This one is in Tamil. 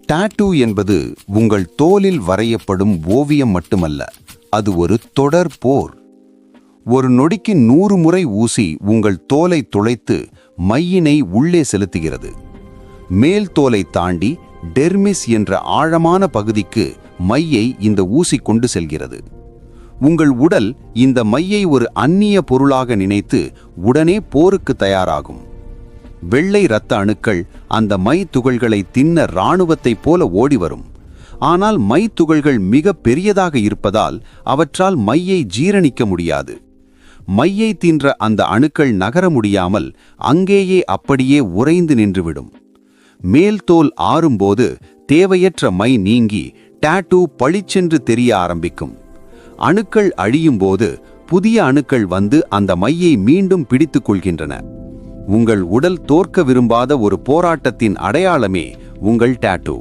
டாட்டூ என்பது உங்கள் தோலில் வரையப்படும் ஓவியம் மட்டுமல்ல, அது ஒரு தொடர் போர். ஒரு நொடிக்கு 100 முறை ஊசி உங்கள் தோலை துளைத்து மையினை உள்ளே செலுத்துகிறது. மேல் தோலை தாண்டி டெர்மிஸ் என்ற ஆழமான பகுதிக்கு மையை இந்த ஊசி கொண்டு செல்கிறது. உங்கள் உடல் இந்த மையை ஒரு அந்நிய பொருளாக நினைத்து உடனே போருக்கு தயாராகும். வெள்ளை இரத்த அணுக்கள் அந்த மை துகள்களை தின்ன இராணுவத்தைப் போல ஓடி வரும். ஆனால் மை துகள்கள் மிக பெரியதாக இருப்பதால் அவற்றால் மையை ஜீரணிக்க முடியாது. மையை தின்ற அந்த அணுக்கள் நகர முடியாமல் அங்கேயே அப்படியே உறைந்து நின்றுவிடும். மேல் தோல் ஆறும்போது தேவையற்ற மை நீங்கி டாட்டூ பளிச்சென்று தெரிய ஆரம்பிக்கும். அணுக்கள் அழியும்போது புதிய அணுக்கள் வந்து அந்த மையை மீண்டும் பிடித்துக் கொள்கின்றன. உங்கள் உடல் தோற்க விரும்பாத ஒரு போராட்டத்தின் அடையாளமே உங்கள் டாட்டூ.